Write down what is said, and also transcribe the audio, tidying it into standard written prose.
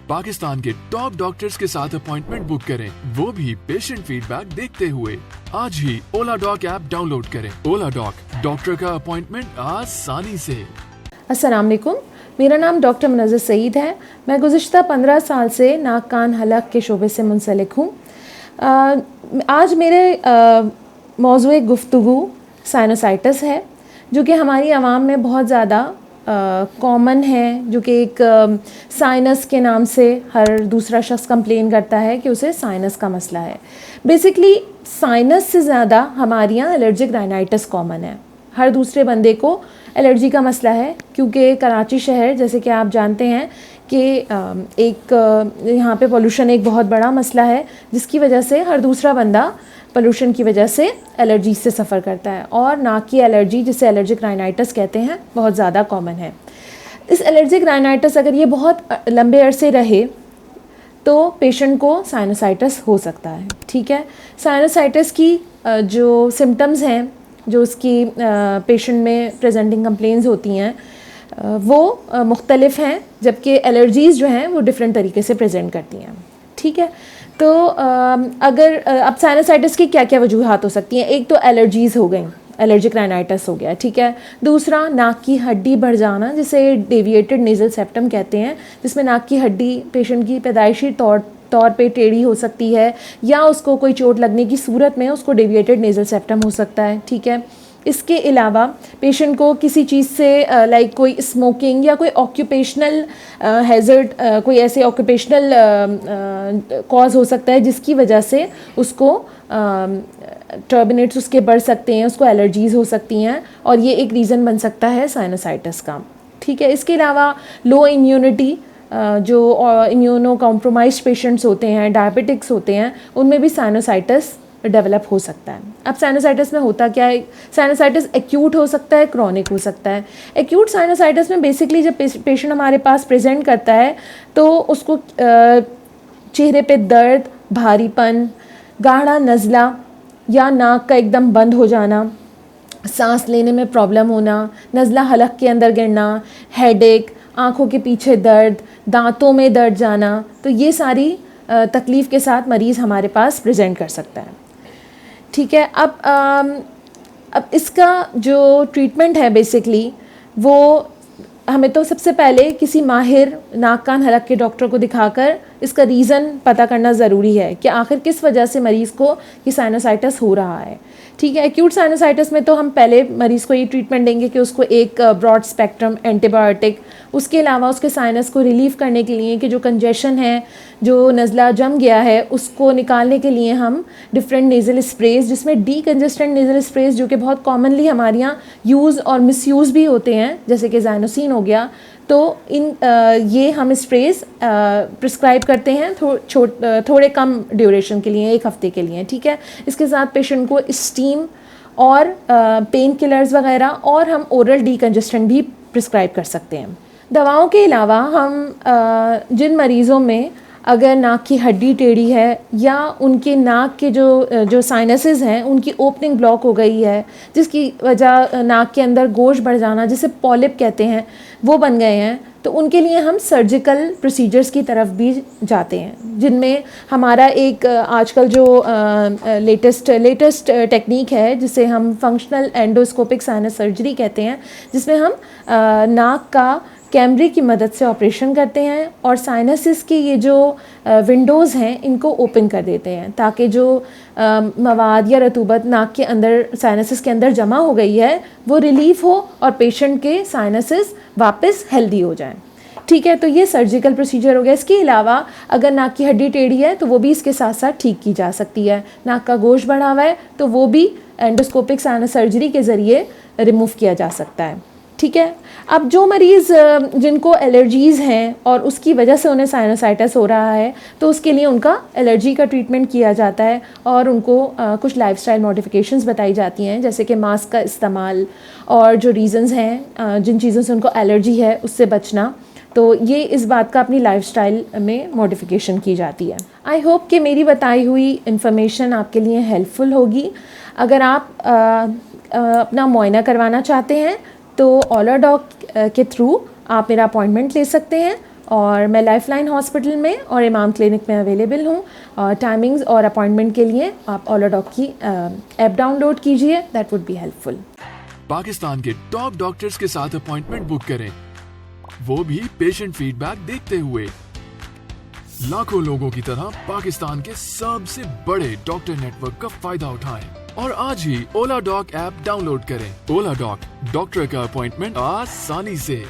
पाकिस्तान के top doctors के साथ अपॉइंटमेंट बुक करें, वो भी पेशेंट फीडबैक देखते हुए। आज ही ओला डॉक ऐप डाउनलोड करें। ओला डॉक, डॉक्टर का अपॉइंटमेंट आसानी से। अस्सलाम वालेकुम, मेरा नाम डॉक्टर मुनज़्ज़र सईद है। मैं गुज़िश्ता 15 साल से नाक कान हलक के शोबे से मुंसलिक हूँ। आज मेरे मौज़ूए गुफ्तगू साइनोसाइटिस है, जो कि हमारी आवाम में बहुत ज़्यादा कॉमन है, जो कि एक साइनस के नाम से हर दूसरा शख्स कंप्लेन करता है कि उसे साइनस का मसला है। बेसिकली साइनस से ज़्यादा हमारे यहाँ एलर्जिक राइनाइटिस कॉमन है। हर दूसरे बंदे को एलर्जी का मसला है, क्योंकि कराची शहर, जैसे कि आप जानते हैं कि यहाँ पे पोल्यूशन एक बहुत बड़ा मसला है, जिसकी वजह से हर दूसरा बंदा पोल्यूशन की वजह से एलर्जी से सफ़र करता है। और नाक की एलर्जी, जिसे एलर्जिक राइनाइटिस कहते हैं, बहुत ज़्यादा कॉमन है। इस एलर्जिक राइनाइटिस अगर ये बहुत लंबे अरसे रहे तो पेशेंट को साइनोसाइटिस हो सकता है। ठीक है, साइनोसाइटिस की जो सिम्टम्स हैं, जो उसकी पेशेंट में प्रेजेंटिंग कंप्लेंट्स होती हैं, वो मुख्तलिफ हैं, जबकि एलर्जीज़ जो हैं वो डिफरेंट तरीके से प्रेजेंट करती हैं। ठीक है, तो अगर अब साइनोसाइटिस की क्या क्या वजूहात हो सकती हैं। एक तो एलर्जीज़ हो गई, एलर्जिक राइनाइटिस हो गया। ठीक है, दूसरा नाक की हड्डी बढ़ जाना, जिसे डेविएटेड नेज़ल सेप्टम कहते हैं, जिसमें नाक की हड्डी पेशेंट की पैदाइशी तौर पे टेढ़ी हो सकती है, या उसको कोई चोट लगने की सूरत में उसको डेविएटेड नेज़ल सेप्टम हो सकता है। ठीक है, इसके अलावा पेशेंट को किसी चीज़ से लाइक कोई स्मोकिंग या कोई ऑक्यूपेशनल हैज़र्ड, कोई ऐसे ऑक्यूपेशनल कॉज हो सकता है जिसकी वजह से उसको टर्बिनेट्स उसके बढ़ सकते हैं, उसको एलर्जीज़ हो सकती हैं, और ये एक रीज़न बन सकता है साइनोसाइटिस का। ठीक है, इसके अलावा लो इम्यूनिटी, जो इम्यूनो कॉम्प्रोमाइज पेशेंट्स होते हैं, डायबिटिक्स होते हैं, उनमें भी साइनोसाइटिस डेवलप हो सकता है। अब साइनोसाइटिस में होता क्या है, साइनोसाइटिस एक्यूट हो सकता है, क्रॉनिक हो सकता है। एक्यूट साइनोसाइटिस में बेसिकली जब पेशेंट हमारे पास प्रेजेंट करता है तो उसको चेहरे पे दर्द, भारीपन, गाढ़ा नज़ला या नाक का एकदम बंद हो जाना, सांस लेने में प्रॉब्लम होना, नज़ला हलक के अंदर गिरना, हेडेक, आँखों के पीछे दर्द, दांतों में दर्द जाना, तो ये सारी तकलीफ़ के साथ मरीज़ हमारे पास प्रेजेंट कर सकता है। ठीक है, अब इसका जो ट्रीटमेंट है बेसिकली, वो हमें तो सबसे पहले किसी माहिर नाक कान हलक के डॉक्टर को दिखाकर इसका रीज़न पता करना ज़रूरी है कि आखिर किस वजह से मरीज़ को ये साइनोसाइटिस हो रहा है। ठीक है, एक्यूट साइनोसाइटिस में तो हम पहले मरीज़ को ये ट्रीटमेंट देंगे कि उसको एक ब्रॉड स्पेक्ट्रम एंटीबायोटिक, उसके अलावा उसके साइनस को रिलीव करने के लिए कि जो कंजेशन है, जो नज़ला जम गया है, उसको निकालने के लिए हम डिफरेंट नेज़ल स्प्रेज, जिसमें डीकंजेस्टेंट नेज़ल स्प्रेज जो कि बहुत कॉमनली हमारे यहाँ यूज़ और मिसयूज़ भी होते हैं, जैसे कि ज़ाइनोसिन हो गया, तो ये हम स्प्रेज प्रिस्क्राइब करते हैं थोड़े कम ड्यूरेशन के लिए, 1 हफ़्ते के लिए। ठीक है, इसके साथ पेशेंट को स्टीम और पेन किलर्स वगैरह, और हम ओरल डीकंजेस्टेंट भी प्रिस्क्राइब कर सकते हैं। दवाओं के अलावा हम जिन मरीज़ों में अगर नाक की हड्डी टेढ़ी है, या उनके नाक के जो साइनसेस हैं उनकी ओपनिंग ब्लॉक हो गई है, जिसकी वजह नाक के अंदर गोश बढ़ जाना, जिसे पॉलिप कहते हैं, वो बन गए हैं, तो उनके लिए हम सर्जिकल प्रोसीजर्स की तरफ भी जाते हैं, जिनमें हमारा एक आजकल जो लेटेस्ट टेक्निक है, जिसे हम फंक्शनल एंडोस्कोपिक साइनस सर्जरी कहते हैं, जिसमें हम नाक का कैमरे की मदद से ऑपरेशन करते हैं और साइनसिस की ये जो विंडोज़ हैं इनको ओपन कर देते हैं, ताकि जो मवाद या रतूबत नाक के अंदर, साइनसिस के अंदर जमा हो गई है, वो रिलीफ हो और पेशेंट के साइनसिस वापस हेल्दी हो जाएं। ठीक है, तो ये सर्जिकल प्रोसीजर हो गया। इसके अलावा अगर नाक की हड्डी टेढ़ी है तो वो भी इसके साथ साथ ठीक की जा सकती है। नाक का गोश बढ़ा हुआ है तो वो भी एंडोस्कोपिक साइनस सर्जरी के ज़रिए रिमूव किया जा सकता है। ठीक है, अब जो मरीज़ जिनको एलर्जीज़ हैं और उसकी वजह से उन्हें साइनोसाइटिस हो रहा है, तो उसके लिए उनका एलर्जी का ट्रीटमेंट किया जाता है, और उनको कुछ लाइफस्टाइल मॉडिफिकेशंस बताई जाती हैं, जैसे कि मास्क का इस्तेमाल, और जो रीज़न्स हैं जिन चीज़ों से उनको एलर्जी है उससे बचना, तो ये इस बात का अपनी लाइफस्टाइल में मॉडिफिकेशन की जाती है। आई होप कि मेरी बताई हुई इन्फॉर्मेशन आपके लिए हेल्पफुल होगी। अगर आप अपना मुआयना करवाना चाहते हैं तो ओला डॉक के थ्रू आप मेरा अपॉइंटमेंट ले सकते हैं, और मैं लाइफलाइन हॉस्पिटल में और इमाम क्लिनिक में अवेलेबल हूँ। टाइमिंग्स और अपॉइंटमेंट के लिए आप ओला डॉक की ऐप डाउनलोड कीजिए, that would be helpful. Pakistan के टॉप डॉक्टर्स के साथ अपॉइंटमेंट बुक करें, वो भी पेशेंट फीडबैक देखते हुए। लाखों लोगों की तरह पाकिस्तान के सबसे बड़े डॉक्टर नेटवर्क का फायदा उठाएं और आज ही ओला डॉक ऐप डाउनलोड करें। ओला डॉक, डॉक्टर का अपॉइंटमेंट आसानी से।